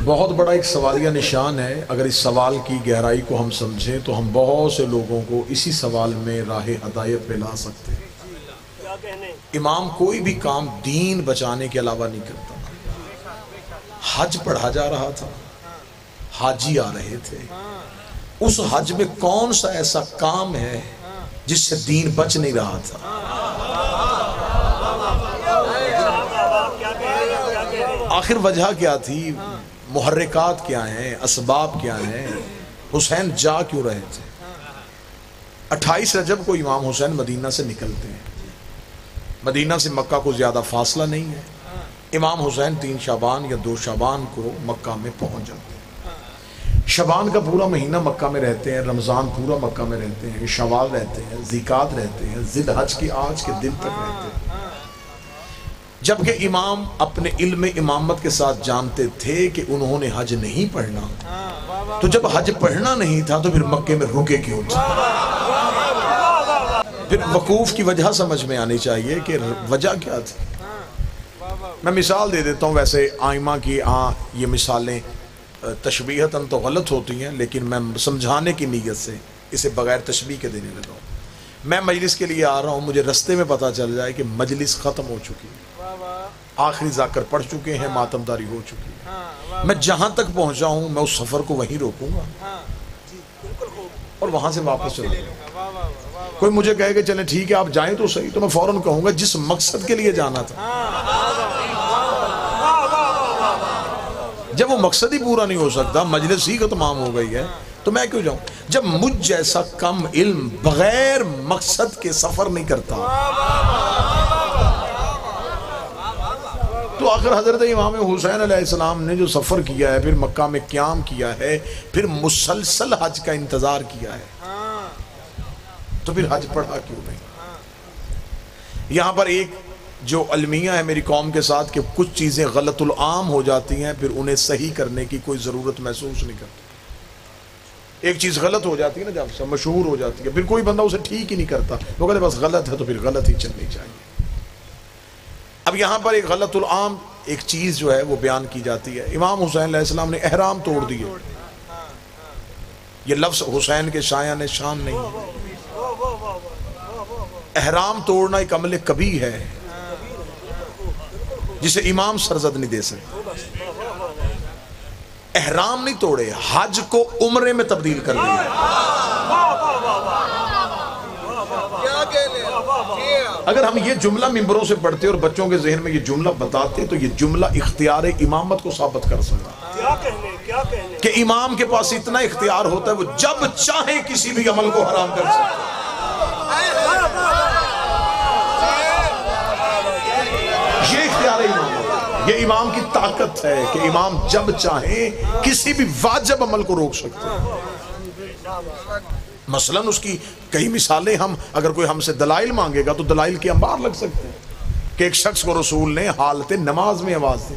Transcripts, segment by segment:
بہت بڑا ایک سوالیہ نشان ہے. اگر اس سوال کی گہرائی کو ہم سمجھیں تو ہم بہت سے لوگوں کو اسی سوال میں راہ ہدایت پہ لا سکتے ہیں. امام کوئی بھی کام دین بچانے کے علاوہ نہیں کرتا. حج پڑھا جا رہا تھا, حاجی آ رہے تھے, اس حج میں کون سا ایسا کام ہے جس سے دین بچ نہیں رہا تھا؟ آخر وجہ کیا تھی؟ محرکات کیا ہیں؟ اسباب کیا ہیں؟ حسین جا کیوں رہے تھے؟ 28 رجب کو امام حسین مدینہ سے نکلتے ہیں. مدینہ سے مکہ کو زیادہ فاصلہ نہیں ہے. امام حسین 3 شعبان یا 2 شعبان کو مکہ میں پہنچ جاتے ہیں. شعبان کا پورا مہینہ مکہ میں رہتے ہیں, رمضان پورا مکہ میں رہتے ہیں, شوال رہتے ہیں, ذیقعد رہتے ہیں, ذی الحج کی آج کے دن تک رہتے ہیں. جبکہ امام اپنے علم امامت کے ساتھ جانتے تھے کہ انہوں نے حج نہیں پڑھنا, تو جب حج پڑھنا نہیں تھا تو پھر مکے میں رکے کیوں تھے؟ پھر وقوف کی وجہ سمجھ میں آنی چاہیے کہ وجہ کیا تھی. میں مثال دے دیتا ہوں. ویسے آئمہ کی یہ مثالیں تشبیہتاً تو غلط ہوتی ہیں, لیکن میں سمجھانے کی نیت سے اسے بغیر تشبیہ کے دینے لگا ہوں. میں مجلس کے لیے آ رہا ہوں, مجھے رستے میں پتہ چل جائے کہ مجلس ختم ہو چکی ہے, آخری ذاکر پڑھ چکے ہیں, ماتمداری ہو چکی ہے. میں جہاں تک پہنچا ہوں میں اس سفر کو وہیں روکوں گا اور وہاں سے واپس چلا جاؤں گا. کوئی مجھے کہے کہ چلیں ٹھیک ہے آپ جائیں تو صحیح, تو میں فوراً کہوں گا جس مقصد کے لیے جانا تھا, جب وہ مقصد ہی پورا نہیں ہو سکتا, مجلس ہی تمام ہو گئی ہے, تو میں کیوں جاؤں؟ جب مجھ جیسا کم علم بغیر مقصد کے سفر نہیں کرتا, تو آخر حضرت امام حسین علیہ السلام نے جو سفر کیا ہے, پھر مکہ میں قیام کیا ہے, پھر مسلسل حج کا انتظار کیا ہے, تو پھر حج پڑھا کیوں نہیں؟ یہاں پر ایک جو المیہ ہے میری قوم کے ساتھ کہ کچھ چیزیں غلط العام ہو جاتی ہیں, پھر انہیں صحیح کرنے کی کوئی ضرورت محسوس نہیں کرتی. ایک چیز غلط ہو جاتی ہے نا, جب سے مشہور ہو جاتی ہے, پھر کوئی بندہ اسے ٹھیک ہی نہیں کرتا, وہ کہتے بس غلط ہے تو پھر غلط ہی چلنی چاہیے. اب یہاں پر ایک غلط العام ایک چیز جو ہے وہ بیان کی جاتی ہے. امام حسین علیہ السلام نے احرام توڑ دیے. یہ لفظ حسین کے شایان شان نہیں ہے. احرام توڑنا ایک عمل کبیح ہے جسے امام سرزد نہیں دے سکتے. احرام نہیں توڑے, حج کو عمرے میں تبدیل کر دیا. اگر ہم یہ جملہ ممبروں سے پڑھتے اور بچوں کے ذہن میں یہ جملہ بتاتے تو یہ جملہ اختیار امامت کو ثابت کر سکتا کہ امام کے پاس اتنا اختیار ہوتا ہے, وہ جب چاہے کسی بھی عمل کو حرام کر سکتا. یہ اختیار امام, یہ امام کی طاقت ہے کہ امام جب چاہے کسی بھی واجب عمل کو روک سکتے ہیں. مثلاً اس کی کئی مثالیں, ہم اگر کوئی ہم سے دلائل مانگے گا تو دلائل کے انبار لگ سکتے ہیں کہ ایک شخص کو رسول نے حالت نماز میں آواز دی.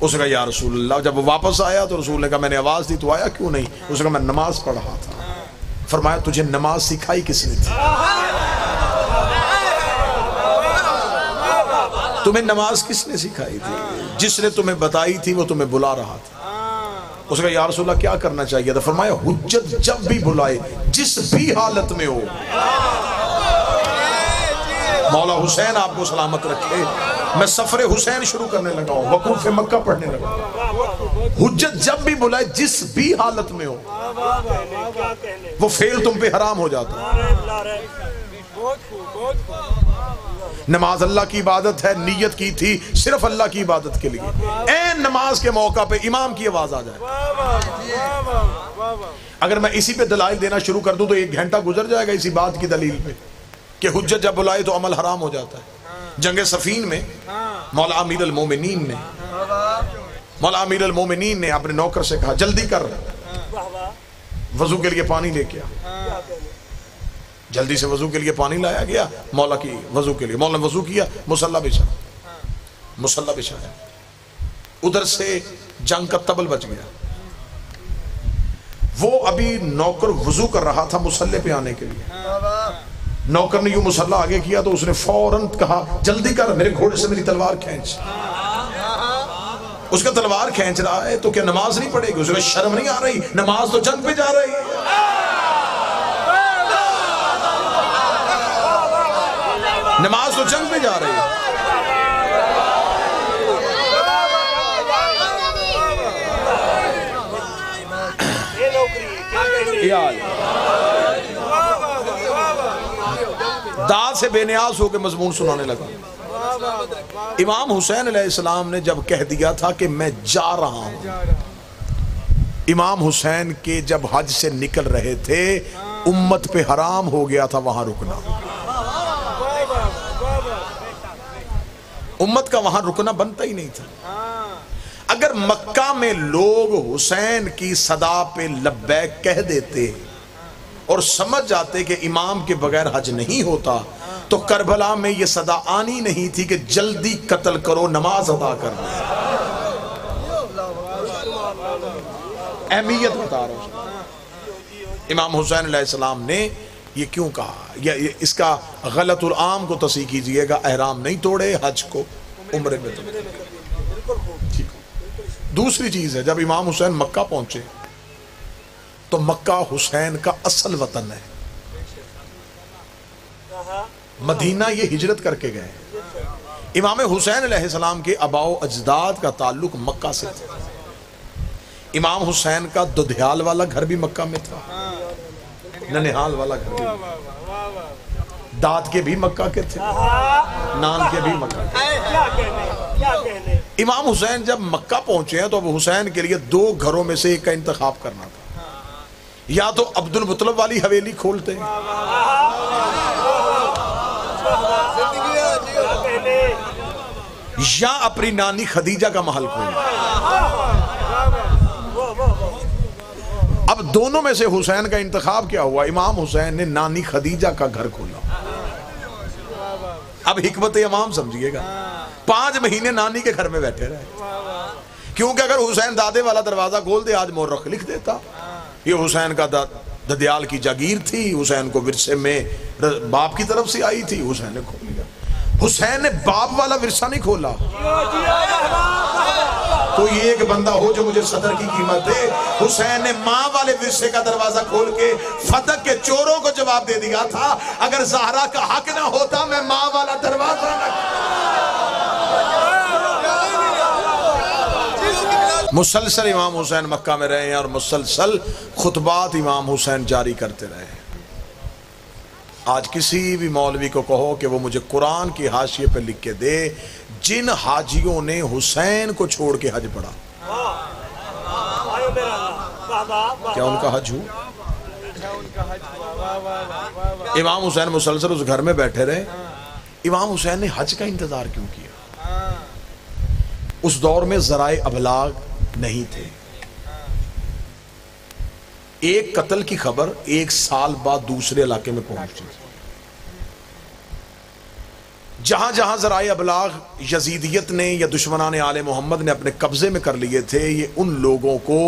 اس نے کہا یا رسول اللہ, جب وہ واپس آیا تو رسول نے کہا میں نے آواز دی تو آیا کیوں نہیں؟ اس نے کہا میں نماز پڑھ رہا تھا. فرمایا تجھے نماز سکھائی کس نے تھی؟ تمہیں نماز کس نے سکھائی تھی؟ جس نے تمہیں بتائی تھی وہ تمہیں بلا رہا تھا. اس نے کہا یا رسول اللہ کیا کرنا چاہیے تھا؟ فرمایا حجت جب بھی بلائے جس بھی حالت میں ہو. مولا حسین آپ کو سلامت رکھے, میں سفر حسین شروع کرنے لگا ہوں, وقوف مکہ پڑھنے لگا ہوں. حجت جب بھی بلائے جس بھی حالت میں ہو, وہ فعل تم پہ حرام ہو جاتا. نماز اللہ کی عبادت ہے, نیت کی تھی صرف اللہ کی عبادت کے لیے, این نماز کے موقع پہ امام کی آواز آ جائے. اگر میں اسی پہ دلائل دینا شروع کر دوں تو 1 گھنٹہ گزر جائے گا اسی بات کی دلیل پہ کہ حجت جب بلائے تو عمل حرام ہو جاتا ہے. جنگ صفین میں مولا امیر المومنین نے اپنے نوکر سے کہا جلدی کر, وضو کے لیے پانی لے کے آ. جلدی سے وضو کے لیے پانی لایا گیا مولا کی وضو کے لیے. مولا نے وضو کیا, مصلی بچھایا, ادھر سے جنگ کا تبل بچ گیا. وہ ابھی نوکر وضو کر رہا تھا مصلی پہ آنے کے لیے. نوکر نے یوں مصلی آگے کیا تو اس نے فوراً کہا جلدی کر, میرے گھوڑے سے میری تلوار کھینچ. اس کا تلوار کھینچ رہا ہے تو کیا نماز نہیں پڑھے گی؟ اس کو شرم نہیں آ رہی؟ نماز تو جنگ پہ جا رہی ہے. نماز تو جنگ پہ جا رہی ہے. داد سے بے نیاز ہو کے مضمون سنانے لگا. امام حسین علیہ السلام نے جب کہہ دیا تھا کہ میں جا رہا ہوں، امام حسین کے جب حج سے نکل رہے تھے امت پہ حرام ہو گیا تھا وہاں رکنا. امت کا وہاں رکنا بنتا ہی نہیں تھا. اگر مکہ میں لوگ حسین کی صدا پہ لبیک کہہ دیتے اور سمجھ جاتے کہ امام کے بغیر حج نہیں ہوتا تو کربلا میں یہ صدا آنی نہیں تھی کہ جلدی قتل کرو، نماز ادا کرو. اہمیت بتا رہا ہوں. امام حسین علیہ السلام نے یہ کیوں کہا؟ اس کا غلط العام کو تصحیح کیجئے گا. احرام نہیں توڑے، حج کو عمرے میں توڑے. دوسری چیز ہے، جب امام حسین مکہ پہنچے تو مکہ حسین کا اصل وطن ہے. مدینہ یہ ہجرت کر کے گئے. امام حسین علیہ السلام کے آباء و اجداد کا تعلق مکہ سے تھا. امام حسین کا ددھیال والا گھر بھی مکہ میں تھا، ننہال والا گھر بھی، داد کے بھی مکہ کے تھے، نان کے بھی مکہ کے. امام حسین جب مکہ پہنچے ہیں تو اب حسین کے لیے دو گھروں میں سے ایک کا انتخاب کرنا تھا. یا تو عبد المطلب والی حویلی کھولتے یا اپنی نانی خدیجہ کا محل کھولتے. اب دونوں میں سے حسین کا انتخاب کیا ہوا؟ امام حسین نے نانی خدیجہ کا گھر کھولا. اب حکمت امام سمجھیے گا، 5 مہینے نانی کے گھر میں بیٹھے رہے. کیونکہ اگر حسین دادے والا دروازہ کھول دے آج مورخ لکھ دیتا یہ حسین کا ددیال کی جاگیر تھی، حسین کو ورثے میں باپ کی طرف سے آئی تھی، حسین نے کھول لیا. حسین نے باپ والا ورثہ نہیں کھولا. کوئی ایک بندہ ہو جو مجھے صدر کی قیمت دے. حسین نے ماں والے ورثے کا دروازہ کھول کے فتح کے چوروں کو جواب دے دیا تھا، اگر زہرا کا حق نہ ہوتا میں ماں والا دروازہ نہ. مسلسل امام حسین مکہ میں رہے ہیں اور مسلسل خطبات امام حسین جاری کرتے رہے ہیں. آج کسی بھی مولوی کو کہو کہ وہ مجھے قرآن کی حاشیے پہ لکھ کے دے جن حاجیوں نے حسین کو چھوڑ کے حج پڑھا، کیا ان کا حج ہوا؟ امام حسین مسلسل اس گھر میں بیٹھے رہے. امام حسین نے حج کا انتظار کیوں کیا؟ اس دور میں ذرائع ابلاغ نہیں تھے. ایک قتل کی خبر 1 سال بعد دوسرے علاقے میں پہنچی. جہاں جہاں ذرائع ابلاغ یزیدیت نے یا دشمنان آل محمد نے اپنے قبضے میں کر لیے تھے، یہ ان لوگوں کو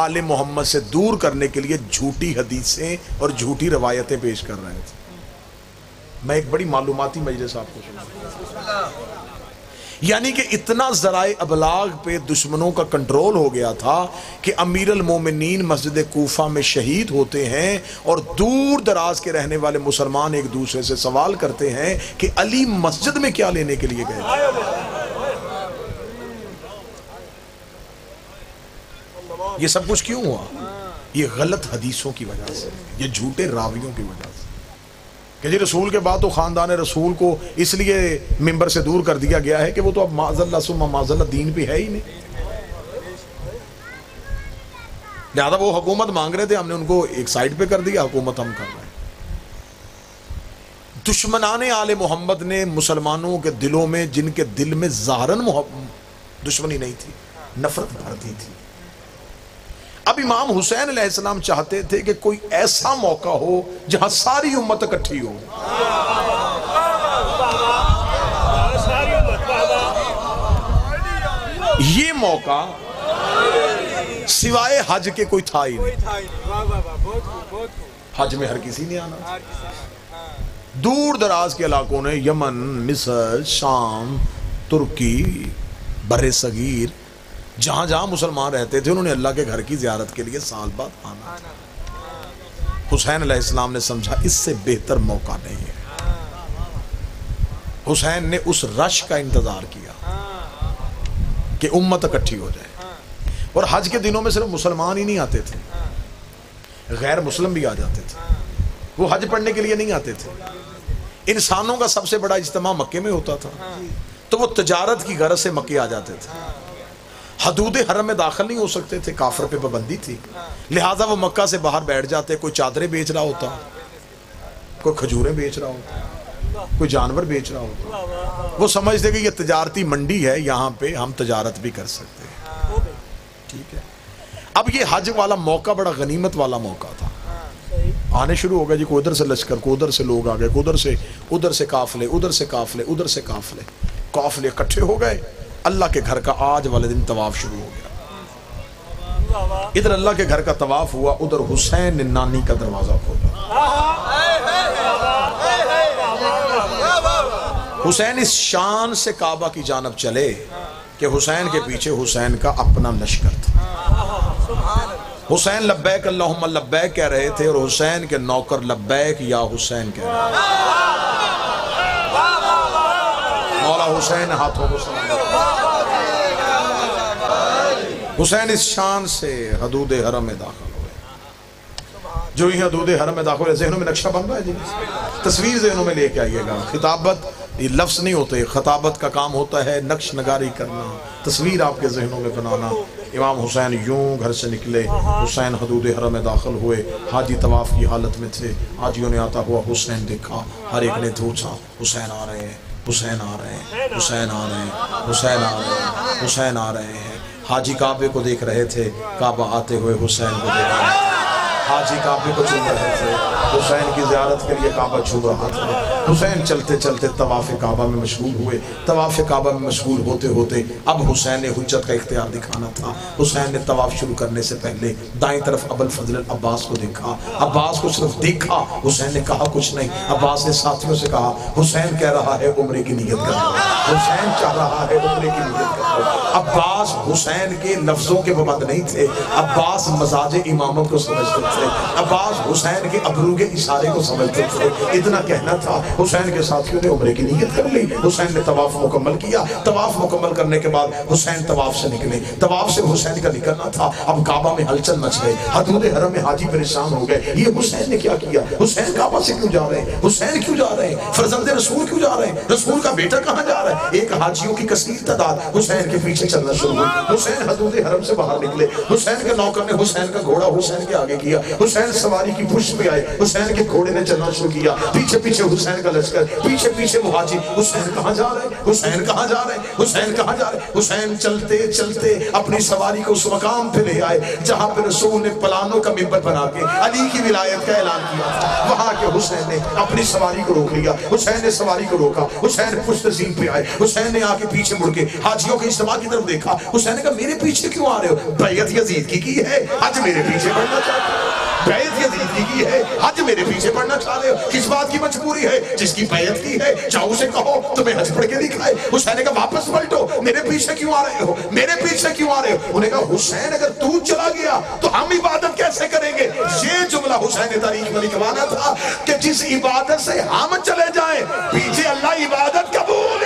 آل محمد سے دور کرنے کے لیے جھوٹی حدیثیں اور جھوٹی روایتیں پیش کر رہے تھے. میں ایک بڑی معلوماتی مجلس آپ کو سنا، یعنی کہ اتنا ذرائع ابلاغ پہ دشمنوں کا کنٹرول ہو گیا تھا کہ امیر المومنین مسجد کوفہ میں شہید ہوتے ہیں اور دور دراز کے رہنے والے مسلمان ایک دوسرے سے سوال کرتے ہیں کہ علی مسجد میں کیا لینے کے لیے گئے تھے. یہ سب کچھ کیوں ہوا؟ یہ غلط حدیثوں کی وجہ سے، یہ جھوٹے راویوں کی وجہ سے کہ جی رسول کے بعد تو خاندان رسول کو اس لیے ممبر سے دور کر دیا گیا ہے کہ وہ تو اب معاذ اللہ ثم معاذ اللہ دین پہ ہے ہی نہیں. لہذا وہ حکومت مانگ رہے تھے، ہم نے ان کو ایک سائڈ پہ کر دیا، حکومت ہم کر رہے ہیں. دشمنان آل محمد نے مسلمانوں کے دلوں میں، جن کے دل میں ظاہراً دشمنی نہیں تھی، نفرت بھرتی تھی. اب امام حسین علیہ السلام چاہتے تھے کہ کوئی ایسا موقع ہو جہاں ساری امت اکٹھی ہو. یہ موقع سوائے حج کے کوئی تھا ہی نہیں. حج میں ہر کسی نے آنا. دور دراز کے علاقوں نے، یمن، مصر، شام، ترکی، بر صغیر، جہاں جہاں مسلمان رہتے تھے انہوں نے اللہ کے گھر کی زیارت کے لیے سال بعد آنا تھا۔ حسین علیہ السلام نے سمجھا اس سے بہتر موقع نہیں ہے۔ حسین نے اس رش کا انتظار کیا کہ امت اکٹھی ہو جائے، اور حج کے دنوں میں صرف مسلمان ہی نہیں آتے تھے، غیر مسلم بھی آ جاتے تھے۔ وہ حج پڑھنے کے لیے نہیں آتے تھے، انسانوں کا سب سے بڑا اجتماع مکے میں ہوتا تھا، تو وہ تجارت کی غرض سے مکے آ جاتے تھے۔ حدود حرم میں داخل نہیں ہو سکتے تھے، کافر پہ پابندی تھی، لہٰذا وہ مکہ سے باہر بیٹھ جاتے۔ کوئی چادریں بیچ رہا ہوتا، کوئی کھجوریں بیچ رہا ہوتا، کوئی جانور بیچ رہا ہوتا، وہ سمجھتے کہ یہ تجارتی منڈی ہے، یہاں پہ ہم تجارت بھی کر سکتے ہیں۔ ٹھیک ہے، اب یہ حج والا موقع بڑا غنیمت والا موقع تھا۔ آنے شروع ہو گئے جی، کوئی ادھر سے لشکر، کوئی ادھر سے لوگ آ گئے، کوئی ادھر سے قافلے، ادھر سے قافلے، ادھر سے قافلے، قافلے اکٹھے ہو گئے۔ اللہ کے گھر کا آج والے دن طواف شروع ہو گیا۔ ادھر اللہ کے گھر کا طواف ہوا، ادھر حسین نے نانی کا دروازہ کھولا۔ حسین اس شان سے کعبہ کی جانب چلے کہ حسین کے پیچھے حسین کا اپنا لشکر تھا۔ حسین لبیک اللہم لبیک کہہ رہے تھے، اور حسین کے نوکر لبیک یا حسین کہہ رہے تھے۔ مولا حسین ہاتھوں کو سلام۔ حسین اس شان سے حدود حرم میں داخل ہوئے۔ جو ہی حدود حرم میں داخل ہوئے، ذہنوں میں نقشہ بن رہا ہے جی، تصویر ذہنوں میں لے کے آئیے گا۔ خطابت یہ لفظ نہیں ہوتے، خطابت کا کام ہوتا ہے نقش نگاری کرنا، تصویر آپ کے ذہنوں میں بنانا۔ امام حسین یوں گھر سے نکلے، حسین حدود حرم میں داخل ہوئے، حاجی طواف کی حالت میں تھے۔ حاجیوں نے آتا ہوا حسین دیکھا، ہر ایک نے پوچھا حسین آ رہے ہیں، حسین آ رہے ہیں، حسین آ رہے ہیں، حسین آ رہے ہیں، حسین آ رہے ہیں۔ حاجی کعبے کو دیکھ رہے تھے، کعبہ آتے ہوئے حسین کو دیکھ رہے تھے۔ حاجی کعبے کو چوم رہے تھے، حسین کی زیارت کے لیے کعبہ چھو رہا تھا۔ حسین چلتے چلتے طواف کعبہ میں مشغول ہوئے۔ طواف کعبہ میں مشغول ہوتے ہوتے اب حسین نے حجت کا اختیار دکھانا تھا۔ حسین نے طواف شروع کرنے سے پہلے دائیں طرف ابو الفضل عباس کو دیکھا۔ عباس کو صرف دیکھا، حسین نے کہا کچھ نہیں۔ عباس نے ساتھیوں سے کہا حسین کہہ رہا ہے عمرے کی نیت کرو، حسین چاہ رہا ہے عمرے کی نیت کرو۔ عباس حسین کے لفظوں کے پابند نہیں تھے، عباس مزاج امامت کو سمجھتے تھے، عباس حسین کے ابرو کے اشارے کو سمجھتے تھے۔ اتنا کہنا تھا، حسین کے ساتھیوں نے عمرے کی نیت کر لی۔ حسین نے طواف مکمل کیا۔ طواف مکمل کرنے کے بعد حسین طواف سے نکلے۔ طواف سے حسین کا نکلنا تھا، اب کعبہ میں ہلچل مچ گئی۔ حدود حرم میں حاجی پریشان ہو گئے، یہ حسین نے کیا کیا؟ حسین کعبہ سے کیوں جا رہے ہیں؟ حسین کیوں جا رہے ہیں؟ فرزند رسول کیوں جا رہے ہیں؟ رسول کا بیٹا کہاں جا رہا ہے؟ ایک حاجیوں کی کثیر تعداد حسین کے پیچھے چلنا شروع ہوئی۔ حسین حدود حرم سے باہر نکلے۔ حسین کے نوکر نے حسین کا گھوڑا حسین کے آگے کیا۔ حسین سواری کی پشت پہ آئے، حسین کے گھوڑے نے چلنا شروع کیا۔ پیچھے پیچھے حسین کا لشکر، پیچھے پیچھے مہاجر۔ حسین کہاں جا رہے ہیں؟ حسین کہاں جا رہے ہیں؟ حسین کہاں جا رہے ہیں؟ حسین چلتے چلتے اپنی سواری کو اس مقام پہ لے آئے جہاں پہ رسول نے پلانوں کا ممبر بنا کے علی کی ولایت کا اعلان کیا تھا۔ وہاں کے حسین نے اپنی سواری کو روک لیا۔ حسین نے سواری کو روکا، حسین پشت زین پہ آئے۔ حسین نے آ کے پیچھے مڑ کے حاجیوں کے اجتماع کی طرف دیکھا۔ حسین نے کہا میرے پیچھے کیوں آ رہے ہو؟ بیعت یزید کی ہے، حج میرے پیچھے پڑنا چاہتے ہو؟ بیعت یزید کی ہے، حج میرے پیچھے پڑنا چاہ رہے ہو؟ کس بات کی مجبوری ہے؟ جس کی بیعت کی ہے جاؤ اسے کہو تمہیں حج پڑھ کے دکھائے۔ حسین نے کہا واپس پلٹو، میرے پیچھے کیوں آ رہے ہو؟ میرے پیچھے کیوں آ رہے ہو؟ انہیں کہا حسین اگر تو چلا گیا تو ہم عبادت کیسے کریں گے؟ یہ جملہ حسین نے تاریخ میں لکھوانا تھا کہ جس عبادت سے ہم چلے جائیں پیچھے اللہ عبادت قبول